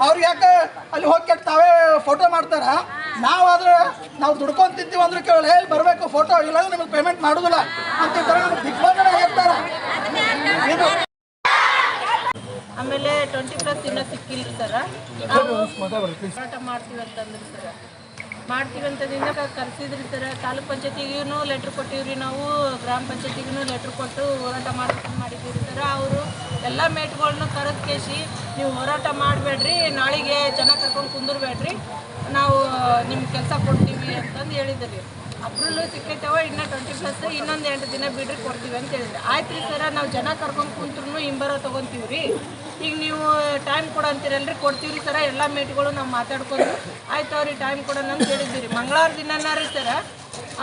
ಅವ್ರಿಗೆ ಯಾಕೆ ಅಲ್ಲಿ ಹೋಗಿ ತಾವೇ ಫೋಟೋ ಮಾಡ್ತಾರ? ನಾವಾದ್ರೆ ನಾವು ದುಡ್ಕೊಂಡು ತಿಂತೀವಿ ಅಂದ್ರೆ ಕೇಳಿ ಹೇಳಿ ಬರಬೇಕು ಫೋಟೋ, ಇಲ್ಲಾಂದ್ರೆ ನಿಮಗೆ ಪೇಮೆಂಟ್ ಮಾಡೋದಿಲ್ಲ ಅಂತಿರ್ತಾರೆ. ನಮ್ಗೆ ದಿಗ್ಬಂಧನ ಹೇಳ್ತಾರ. ಇದು ಆಮೇಲೆ 20+ ಇನ್ನೂ ಸಿಕ್ಕಿಲ್ಲ ಸರ. ಹೋರಾಟ ಮಾಡ್ತೀವಿ ಅಂತಂದ್ರಿ ಸರ. ಮಾಡ್ತೀವಿ ಅಂತದಿಂದ ಕರೆಸಿದ್ರಿ ಸರ. ತಾಲೂಕ್ ಪಂಚಾಯತಿಗೂ ಲೆಟ್ರ್ ಕೊಟ್ಟಿವ್ರಿ, ನಾವು ಗ್ರಾಮ ಪಂಚಾಯತಿಗೂ ಲೆಟ್ರ್ ಕೊಟ್ಟು ಹೋರಾಟ ಮಾಡಿದ್ದೀವಿ ಸರ. ಅವರು ಎಲ್ಲ ಮೇಟ್ಗಳನ್ನ ಕರೆದು ಕೇಸಿ ನೀವು ಹೋರಾಟ ಮಾಡಬೇಡ್ರಿ, ನಾಳೆಗೆ ಜನ ಕರ್ಕೊಂಡು ಕುಂದಿರ್ಬೇಡ್ರಿ, ನಾವು ನಿಮ್ಮ ಕೆಲಸ ಕೊಡ್ತೀವಿ ಅಂತಂದು ಹೇಳಿದ್ರಿ. ಅಪ್ರೂವಲ್ ಸಿಕ್ಕೈತವ, ಇನ್ನೂ 20+ ಇನ್ನೊಂದು 8 ದಿನ ಬಿಡ್ರಿ ಕೊಡ್ತೀವಿ ಅಂತ ಹೇಳಿದ್ರಿ. ಆಯ್ತು ರೀ ಸರ, ನಾವು ಜನ ಕರ್ಕೊಂಡು ಕುಂತ್ರು ಹಿಂಬರೋ ತೊಗೊತೀವಿ ರೀ. ಈಗ ನೀವು ಟೈಮ್ ಕೊಡ ಅಂತೀರಲ್ರಿ, ಕೊಡ್ತೀವಿ ರೀ ಸರ. ಎಲ್ಲ ಮೇಟ್ಗಳು ನಾವು ಮಾತಾಡ್ಕೊಂಡು ಆಯ್ತು ಅವ್ರಿಗೆ ಟೈಮ್ ಕೊಡೋಣ ಅಂತ ಹೇಳಿದ್ದೀವಿ ರೀ. ಮಂಗಳವಾರ ದಿನ ರೀ ಸರ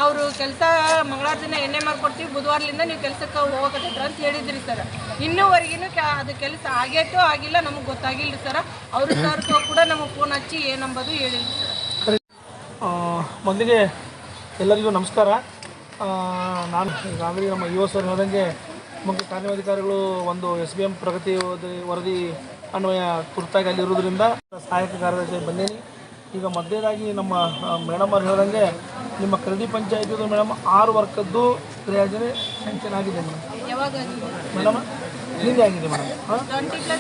ಅವರು ಕೆಲಸ ಮಂಗಳವಾರ ದಿನ NMR ಕೊಡ್ತೀವಿ, ಬುಧವಾರದಿಂದ ನೀವು ಕೆಲಸಕ್ಕೆ ಹೋಗಕತ್ತಿದ್ರ ಅಂತ ಹೇಳಿದ್ರಿ ಸರ್. ಇನ್ನೂವರೆಗಿನೂ ಅದು ಕೆಲಸ ಆಗೇಟೋ ಆಗಿಲ್ಲ ನಮಗೆ ಗೊತ್ತಾಗಿಲ್ಲ ರೀ ಸರ. ಅವರು ಸರ್ ಕೂಡ ನಮಗೆ ಫೋನ್ ಹಚ್ಚಿ ಏನಂಬೋದು ಹೇಳಿಲ್ಲ ಸರ್. ಮೊದಲಿಗೆ ಎಲ್ಲರಿಗೂ ನಮಸ್ಕಾರ. ನಾನು ಈಗಾಗಲೇ ನಮ್ಮ ಯುವ ಸರ್ ಹೇಳಿದಂಗೆ ಮುಖ್ಯ ಕಾರ್ಯಾಧಿಕಾರಿಗಳು ಒಂದು SBM ಪ್ರಗತಿ ವರದಿ ಅನ್ವಯ ತುರ್ತಾಗಿ ಅಲ್ಲಿರೋದ್ರಿಂದ ಸಹಾಯಕ ಕಾರ್ಯದರ್ಶಿ ಬಂದೇನಿ. ಈಗ ಮಧ್ಯದಾಗಿ ನಮ್ಮ ಮೇಡಮ್ ಅವ್ರು ಹೇಳ್ದಂಗೆ ನಿಮ್ಮ ಕರಡಿ ಪಂಚಾಯತಿದು ಮೇಡಮ್ 6 ವರ್ಗದ್ದು ಕ್ರಿಯಾಯೋಜನೆ ಸ್ಯಾಂಕ್ಷನ್ ಆಗಿದೆ ಮೇಡಮ್. ನಿನ್ನೆ ಆಗಿದೆ ಮೇಡಮ್. 26ನೇ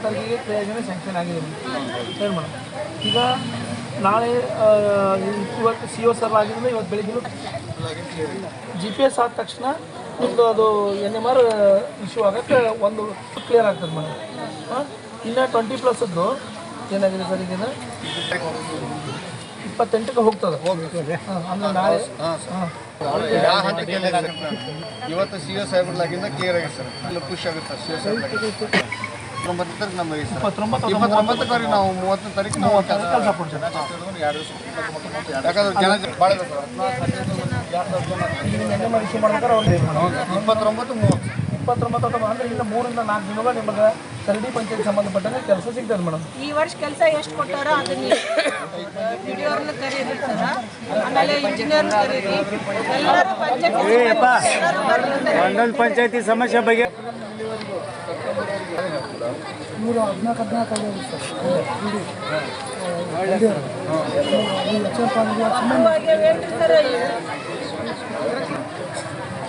ತಾರೀಕಿಗೆ ಕ್ರಿಯಾಯೋಜನೆ ಸ್ಯಾಂಕ್ಷನ್ ಆಗಿದೆ ಮೇಡಮ್. ಹೇಳಿ ಮೇಡಮ್. ಈಗ ನಾಳೆ ಇವತ್ತು CO ಸರ್ ಆಗಿದ್ರೆ ಇವತ್ತು ಬೆಳಿಗ್ಗೆ GPS ಆದ ತಕ್ಷಣ ನಿಮ್ಮದು ಅದು NMR ಇಶ್ಯೂ ಆಗೋಕ್ಕೆ ಒಂದು ಕ್ಲಿಯರ್ ಆಗ್ತದೆ ಮೇಡಮ್. ಇನ್ನು 20+ ಏನಾಗಿದೆ ಸರ್ ಈಗಿನ 28ಕ್ಕೆ ಹೋಗ್ತದೆ. ಅಂದರೆ ನಾಳೆ ಇವತ್ತು CO ಸಾಹೇಬ್ರಲಾಗಿಂದ ಕ್ಲಿಯರ್ ಆಗಿದೆ ಸರ್, ಅಲ್ಲಿ ಖುಷಿ ಆಗುತ್ತೆ CO ಸಾಹೇಬ್ರ. 29 ತಾರೀಕು ನಮಗೆ 29 ತಾರೀಕು ನಾವು 30 ತಾರೀಕು ನಾವು ಕೆಲಸ ಕೊಡ್ತೀವಿ. ಯಾಕಂದ್ರೆ ಜನ ಭಾಳ NMR ಇಶ್ಯೂ ಮಾಡ್ಬೇಕಾದ್ರೆ ಒಂದು 29-30 ಅಂದರೆ ಇನ್ನು 3 ರಿಂದ 4 ದಿನಗಳ ನಿಮಗೆ ಕರಡಿ ಪಂಚಾಯತ್ ಸಂಬಂಧಪಟ್ಟಂಗೆ ಕೆಲಸ ಸಿಗ್ತದೆ ಮೇಡಮ್. ಈ ವರ್ಷ ಕೆಲಸ ಎಷ್ಟು ಕೊಟ್ಟಾರೋ ಅದನ್ನ ವಿಡಿಯೋರ್ನ ಕರೀರಿ ಸರ್, ಆಮೇಲೆ ಇಂಜಿನಿಯರ್ನ ಕರೀರಿ, ಎಲ್ಲರೂ ಪಂಚಾಯತಿ ಸಮಸ್ಯೆ ಬಗ್ಗೆ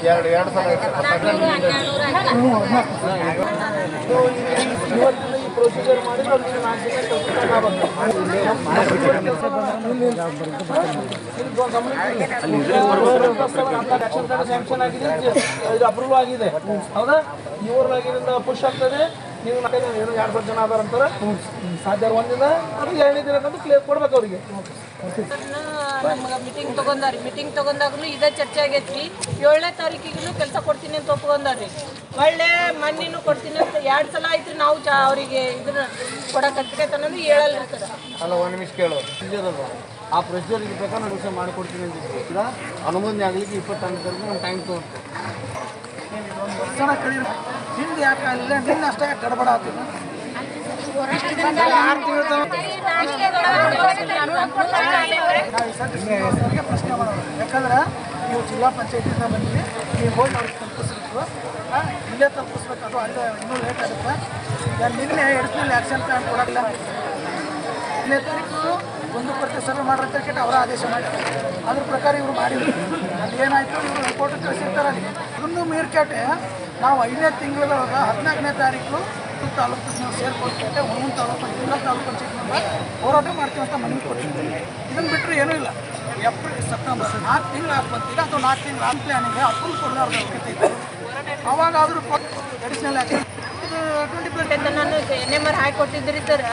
ಎರಡು ಸಲ ಇವತ್ತಿನ ಈ ಪ್ರೊಸೀಜರ್ ಮಾಡಿದ್ರೆ ಅವ್ರಿಗೆ 4 ದಿನ ಸ್ಯಾಂಕ್ಷನ್ ಆಗಿದೆ, ಇದು ಅಪ್ರೂವಲ್ ಆಗಿದೆ. ಹೌದಾ? ಇವ್ರದಾಗಿನಿಂದ ಪುಷ್ ಆಗ್ತದೆ. ನೀವು ಏನೋ 2 ಜನ ಆಧಾರ ಅಂತಾರೆ, ಸಾಧ್ಯ 1 ದಿನ ಅದು 2ನೇ ದಿನಕ್ಕಂತೂ ಕ್ಲಿಯರ್ ಕೊಡ್ಬೇಕು ಅವರಿಗೆ. ನಮ್ಗೆ ಮೀಟಿಂಗ್ ತಗೊಂಡಾಗ್ಲೂ ಇದೇ ಚರ್ಚೆ ಆಗೈತ್ರಿ. 7ನೇ ತಾರೀಕಿಗೂ ಕೆಲಸ ಕೊಡ್ತೀನಿ ಅಂತ ಒಪ್ಕೊಂಡಾರ್ರಿ. ಒಳ್ಳೆ ಮಣ್ಣಿನೂ ಕೊಡ್ತೀನಿ ಅಂತ 2 ಸಲ ಆಯ್ತು. ನಾವು ಅವರಿಗೆ ಇದನ್ನ ಕೊಡಕ್ಕೆ ಅನ್ನೋದು ಹೇಳಲ್ರಿ ಸರ್. ಅಲ್ಲ, 1 ನಿಮಿಷ ಕೇಳು. ಆ ಪ್ರೊಸೀಜರ್ಗೆ ಬೇಕಾದ್ರೆ ನಾನು ವಿಷಯ ಮಾಡಿಕೊಡ್ತೀನಿ ಅಂತ ಅನುಮೋದನೆ ಆಗಲಿಕ್ಕೆ 22 ತಾರೀಕು ನಾನು ಟೈಮ್ ತೊಗೊಳ್ತೀನಿ. ಹಿಂದೆ ಯಾಕೆ ಅಲ್ಲ ನಿನ್ನ ಅಷ್ಟೇ ಗಡಬಡ ಆಗ್ತದೆ. ಪ್ರಶ್ನೆ ಮಾಡೋದು, ಯಾಕಂದ್ರೆ ನೀವು ಜಿಲ್ಲಾ ಪಂಚಾಯತಿಯಿಂದ ಬಂದ್ವಿ, ನೀವು ಹೋಗಿ ಅವ್ರಿಗೆ ತಲುಪಿಸ್ಬೇಕು, ಇಲ್ಲೇ ತಲುಪಿಸ್ಬೇಕು. ಅದು ಅಲ್ಲೇ ಇನ್ನೂ ಲೇಟ್ ಆಗುತ್ತೆ. ಈಗ ನಿನ್ನೆ ಎಡಿಷನಲ್ ಆ್ಯಕ್ಷನ್ ಪ್ಲಾನ್ ಕೊಡೋಲ್ಲ. 5ನೇ ತಾರೀಕು 1% ಸರ್ವೆ ಮಾಡೋಂತ ಕೇಳಿ ಅವರ ಆದೇಶ ಮಾಡಿದ್ದಾರೆ. ಅದ್ರ ಪ್ರಕಾರ ಇವರು ಮಾಡಿದ್ರು. ಅಲ್ಲಿ ಏನಾಯಿತು, ಇವರು ರಿಪೋರ್ಟ್ ಕಳಿಸಿರ್ತಾರೆ. ಅಲ್ಲಿ ಅದನ್ನು ಮೀರ್ಕೆಟೆ ನಾವು 5ನೇ ತಿಂಗಳೊಳಗೆ 14ನೇ ತಾರೀಕು ತಾಲೂಕು ನಾವು ಸೇರ್ಕೊಳ್ತೇವೆ. ಒಂದೊಂದು ತಾಲೂಕು ಜಿಲ್ಲಾ ತಾಲೂಕು ಪಂಚಾಯತ್ನಿಂದ ಹೋರಾಟ ಮಾಡ್ತೀವಿ ಅಂತ ಮನವಿ ಕೊಟ್ಟಿದ್ದೀವಿ. ಇದನ್ನು ಬಿಟ್ಟರೆ ಏನೂ ಇಲ್ಲ. ಏಪ್ರಿಲ್ ಸೆಪ್ಟೆಂಬರ್ 4 ತಿಂಗಳು ಆಗ್ಬಂತಿಲ್ಲ, ಅಥವಾ 4 ತಿಂಗಳು ಆನ್ ಪ್ಲಾನಿಗೆ ಅಪ್ರೂವ್ ಕೊಡಲಾರ್ದು ಹೋಗ್ತೈತೆ. ಅವಾಗಾದರೂ ಅಡಿಷನಲ್ ಆ್ಯಕ್ಷನ್ 20 ಗಂಟೆ ತನೂ NMR ಹಾಕಿ ಕೊಟ್ಟಿದ್ರಿ ಸರ್.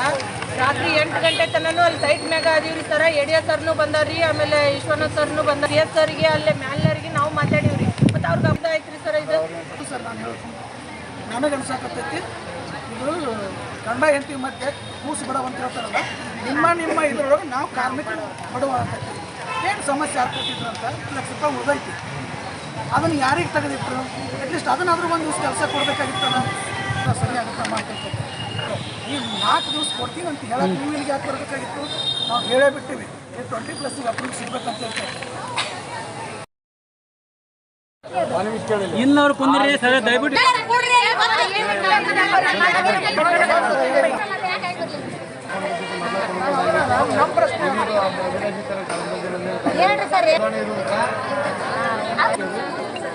ರಾತ್ರಿ 8 ಗಂಟೆ ತನೂ ಅಲ್ಲಿ ಸೈಟ್ ಮ್ಯಾಗ ಅದೀವ್ರಿ ಸರ್. ಎಡಿಯೋ ಸರ್ನು ಬಂದಾರ್ರಿ, ಆಮೇಲೆ ವಿಶ್ವನಾಥ್ ಸರ್ನು ಬಂದಾರ. CS ಸರ್ಗೆ ಅಲ್ಲೇ ಮ್ಯಾಲರಿಗೆ ನಾವು ಮಾತಾಡೀವ್ರಿ. ಮತ್ತು ಅವ್ರಿಗೆ ಗಮನ ಆಯ್ತು ಸರ್. ಇದು ಸರ್ ನಾನು ಹೇಳ್ತೀನಿ, ನನಗೆ ಅನ್ಸಾಕತ್ತೈತಿ ಇದು ಗಂಡ ಹೆಂಡತಿ ಮಧ್ಯೆ ಕೂಸು ಬಡವ ಅಂತ ಹೇಳ್ತಾರಲ್ಲ, ನಿಮ್ಮ ಇದ್ರೊಳಗೆ ನಾವು ಕಾರ್ಮಿಕರು ಬಡವ ಆಗ್ತೈತಿ. ಏನು ಸಮಸ್ಯೆ ಆಗ್ತೈತಿದ್ರು ಅಂತ 1 ಲಕ್ಷ ರೂಪಾಯಿ ಉಳಿದೈತಿ. ಅದನ್ನು ಯಾರಿಗೆ ತೆಗೆದಿಟ್ರು? ಅಟ್ಲೀಸ್ಟ್ ಅದನ್ನಾದ್ರೂ ಒಂದು ದಿವಸ ಕೆಲಸ ಕೊಡಬೇಕಾಗಿತ್ತಲ್ಲ. ಸರಿಯಾಗುತ್ತೆ ಮಾಡ್ತೈತೆ. ಈ 4 ದಿವಸ ಕೊಡ್ತೀವಿ ಅಂತ ಹೇಳಕ್ಕೆ ನೀವು ಇಲ್ಲಿಗೆ ಯಾಕೆ ಬರಬೇಕಾಗಿತ್ತು? ನಾವು ಹೇಳೇ ಬಿಟ್ಟಿವಿ 20+ ಅಪ್ರೂವ್ ಸಿಗ್ಬೇಕಂತ ಹೇಳ್ತಾರೆ. ಇನ್ನವ್ರು ಕುಂದ್ರಿ ಸರ್, ದಯವಿಟ್ಟು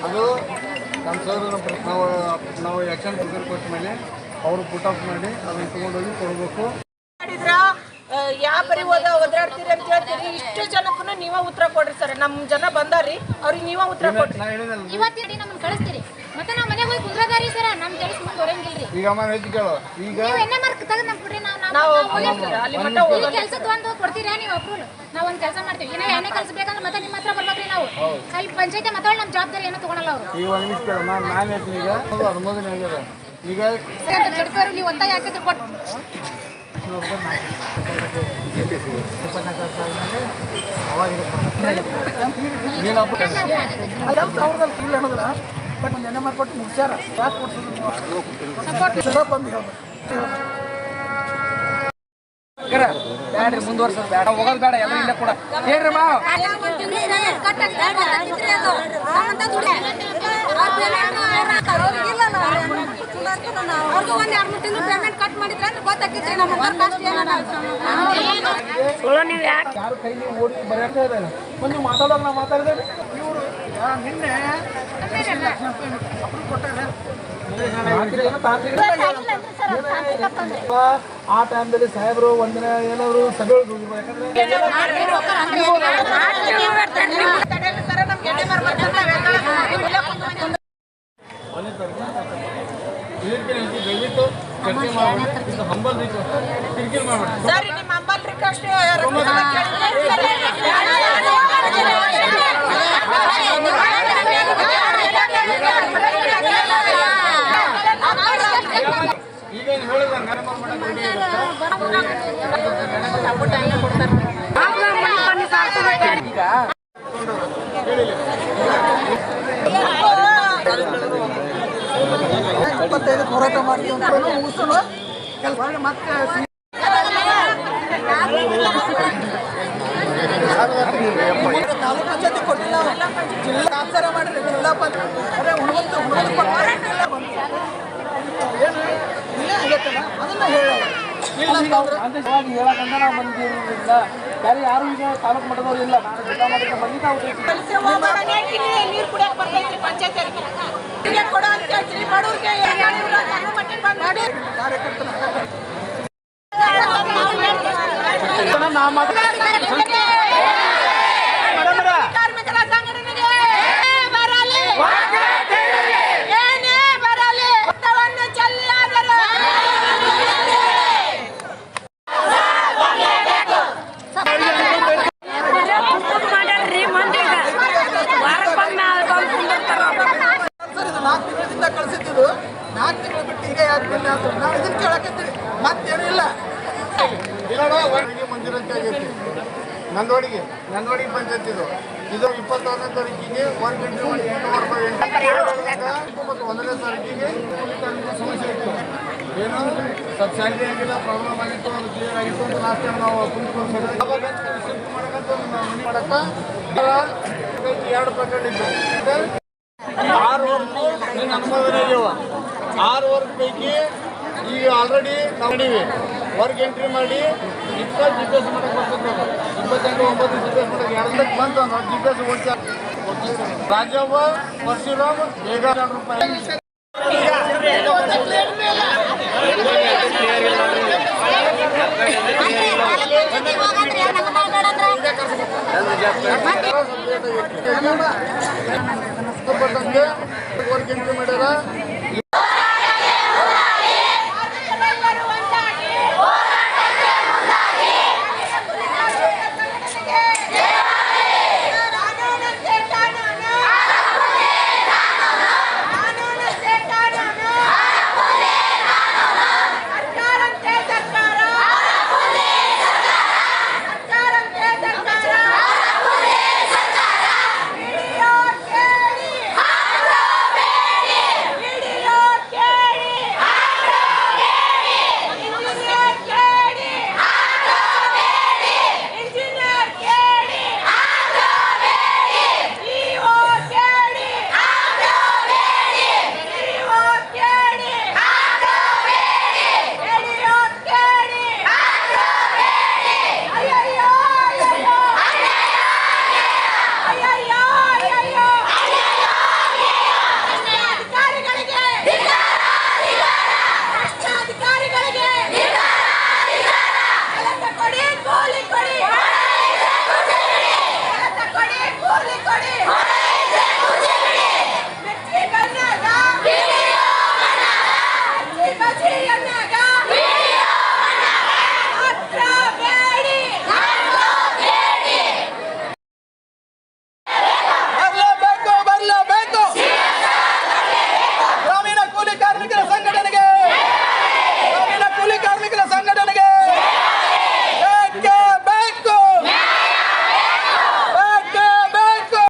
ಅದು ನಮ್ಮ ಸರ್ ನಾವು ಆ್ಯಕ್ಷನ್ ಪ್ರಿಪೇರ್ ಕೊಟ್ಟ ಮೇಲೆ ಅವರು ಪುಟ್ ಆಫ್ ಮಾಡಿ ಅದನ್ನು ತೊಗೊಂಡೋಗಿ ಕೊಡಬೇಕು. ಯಾವ ಬರೀ ಒದಾಡ್ತೀರಿ ಅಂತ ಹೇಳ್ತೀರಿ. ಇಷ್ಟು ಜನಕ್ಕೂ ನೀವೇ ಉತ್ತರ ಕೊಡ್ರಿ ಸರ್. ನಮ್ಮ ಜನ ಬಂದಾರಿ, ಅವ್ರಿಗೆ ನೀವೇ ಉತ್ತರ ಕೊಡ್ರಿ. ಇವತ್ತಿಡಿ ನಮ್ಮನ್ನ ಕಳಿಸ್ತೀರಿ, ಮತ್ತೆ ನಾವು ಮನೆಗೆ ಹೋಗಿ ಕುಂದ್ರದಾರಿ ಸರ್. ನಮ್ಮ ಕೆಲಸ ಮುಂದೆ ಹೊರಂಗಿಲ್ರಿ. ಈಗ ಅಮ್ಮ ಹೆಚ್ಚು ಕೇಳು. ಈಗ NMR ತೆಗೆದು ನಮ್ಗೆ ಕೊಡ್ರಿ. ನಾವು ಅಲ್ಲಿ ಮಟ್ಟ ಹೋಗಿ ಕೆಲಸದ ಒಂದು ಕೊಡ್ತೀರಾ ನೀವು ಅಪ್ರೂವಲ್? ನಾವು ಒಂದು ಕೆಲಸ ಮಾಡ್ತೀವಿ. ಇನ್ನ ಏನೇ ಕೆಲಸ ಬೇಕಂದ್ರೆ ಮತ್ತೆ ನಿಮ್ಮ ಹತ್ರ ಬರ್ಬೇಕ್ರಿ. ನಾವು ಅಲ್ಲಿ ಪಂಚಾಯತಿ ಮತ್ತೆ ನಮ್ಮ ಜವಾಬ್ದಾರಿ ಏನೋ ತಗೊಳಲ್ಲ ಅವರು. ಈಗ 1 ನಿಮಿಷ ಕೇಳು. ನಾನು ಹೇಳ್ತೀನಿ, ಈಗ ಅದು ಅನುಮೋದನೆ ಆಗ್ಯದ. ಈಗ ನೀವು ಒತ್ತಾಯ ಹಾಕಿದ್ರೆ ಕೊಟ್ಟು ಅವ್ರದಲ್ಲಿ ಇಲ್ಲ ಅನ್ನೋದಿಲ್ಲ. ಬಟ್ ಒಂದು NMR ಕೊಟ್ಟು ಮುಗಿಸ್ಯಾರ. ಯಾಕೆ ಕೊಡ್ಸಿದ್ರು ಬಂದು ಬ್ಯಾಡ್ರಿ, ಮುಂದುವರ್ಸೋದು ಬೇಡ, ಹೋಗೋದು ಬೇಡ, ಎಲ್ಲ ಇಲ್ಲೇ ಕೂಡ ಹೇಳ್ರಿ ಮಾ. ಯಾರು ಕೈಲಿ ಓಡಿ ಬರೆಯಕ್ಕೆ ಇದೆ. ಒಂದು ಮಾತಾಡೋಕೆ ನಾವು ಮಾತಾಡಿದ್ರೆ ಇವರು ನಿನ್ನೆ ಅಪ್ರೂವ್ ಕೊಟ್ಟಾರೆ. ಆ ಟೈಮ್ದಲ್ಲಿ ಸಾಹೇಬರು ಒಂದಿನ ಏನಾದ್ರು ಸಭೆಗಳು ದಯವಿಟ್ಟು ಚರ್ಚೆ ಮಾಡಬೇಡಿ. ಇದು ಹಂಬಲ್ ಕಿರಿಕಿರಿ ಮಾಡಬೇಡಿ. ಸರಿ ನಿಮ್ಮ ಅಂಬಲ್ ರಿಕ್ವೆಸ್ಟ್ ಈಗೇನು ಹೇಳಿದ್ರೆ ಹೋರಾಟ ಮಾಡ್ತೀವಿ ಅಂತ ಮುಗಿಸೋಣ ಕೆಲಸ ಮತ್ತೆ ತಾಲೂಕು ಪಂಚಾಯತಿ ಕೊಟ್ಟಿಲ್ಲ, ಜಿಲ್ಲಾ ಆಚಾರ ಮಾಡಿರಿ, ಜಿಲ್ಲಾ ಪಂಚಾಯತ್ ಉಣವಂತು ಏನು ಇಲ್ಲೇ ಆಗತ್ತಲ್ಲ ಅದನ್ನ ಹೇಳೋಣ. ಹೇಳಕಂತ ನಾವು ಬಂದಿರೋದ್ರಿಂದ ಬೇರೆ ಯಾರು ಈಗ ತಾಲೂಕು ಮಟ್ಟದವ್ರು ಇಲ್ಲ. ನಾನು ಜಿಲ್ಲಾ ಮಟ್ಟದ ಬಂದು ನಾವು ನೀರು ಕುಡಿಯಕ್ಕೆ ಬರ್ತೈತ್ರಿ ಪಂಚಾಯತ್ ಕೊಡೋ ಅಂತ ಹೇಳ್ತೀರಿ ಬಡವ್ರಿಗೆ ಕಾರ್ಮಿಕರ ಸಂಘಟನೆಗೆ ಬರಲಿ ಏನೇ ಬರಲಿ ರಕ್ತವನ್ನು ಚೆಲ್ಲಾದರೂ ಸರ್ ಇದು 4 ತಿಂಗಳಿಂದ ಕಳಿಸಿದ್ದು, 4 ತಿಂಗಳು ಬಿಟ್ಟು ಈಗ ಯಾಕೆ ಬನ್ನಿ ಅಂತ ನಾವು ಇದನ್ನ ಕೇಳಕತ್ತೀವಿ, ಮತ್ತೇನು ಇಲ್ಲ. ಮಂಜೂರಾತಿ ಆಗೈತಿ. ನಂದವಾಡಿಗೆ ಪಂಚಾಯತ್ ಇದು 26ನೇ ತಾರೀಕಿಗೆ 1 ಗಂಟೆ ಮಾಡಿ 1ನೇ ತಾರೀಕಿಗೆ ಸಮಸ್ಯೆ ಇತ್ತು. ಏನು ಸ್ವಲ್ಪ ಸ್ಯಾಲ್ರಿ ಆಗಿಲ್ಲ, ಪ್ರಾಬ್ಲಮ್ ಆಗಿತ್ತು, ಅದು ಕ್ಲಿಯರ್ ಆಗಿತ್ತು ಅಂತ ಲಾಸ್ಟ್ ಟೈಮ್ ನಾವು ಕುಂತ್ಕೊಂಡು ಶಿಫ್ಟ್ ಮಾಡಕ್ಕಂತ ಮನೆ ಮಾಡಕ್ಕೆ 2 ಪ್ರಕರಣ ಇತ್ತು. 6 ವರ್ಕ್ ನನ್ನ ಅನುಮೋದನೆ ಆಗ್ಯಾವ. 6 ವರ್ಕ್ ಪೈಕಿ ಈಗ ಆಲ್ರೆಡಿ ನಾವು ಮಾಡೀವಿ. ವರ್ಕ್ ಎಂಟ್ರಿ ಮಾಡಿ 20 ಜಿ ಪಿ ಎಸ್ ಮಾಡಕ್ಕೆ ಬರ್ತದೆ. 28/9 ಜಿ ಪಿ ಎಸ್ ಮಾಡಕ್ಕೆ 2 ಬಂತು ಅಂದ್ರೆ ಜಿ ಪಿ ಎಸ್ ಓಡಿಸಿ ರಾಜವ್ವ ಪರಶುರಾಮ್ ಬೇಗ ₹2. ವರ್ಕ್ ಎಂಟ್ರಿ ಮಾಡ್ಯಾರ.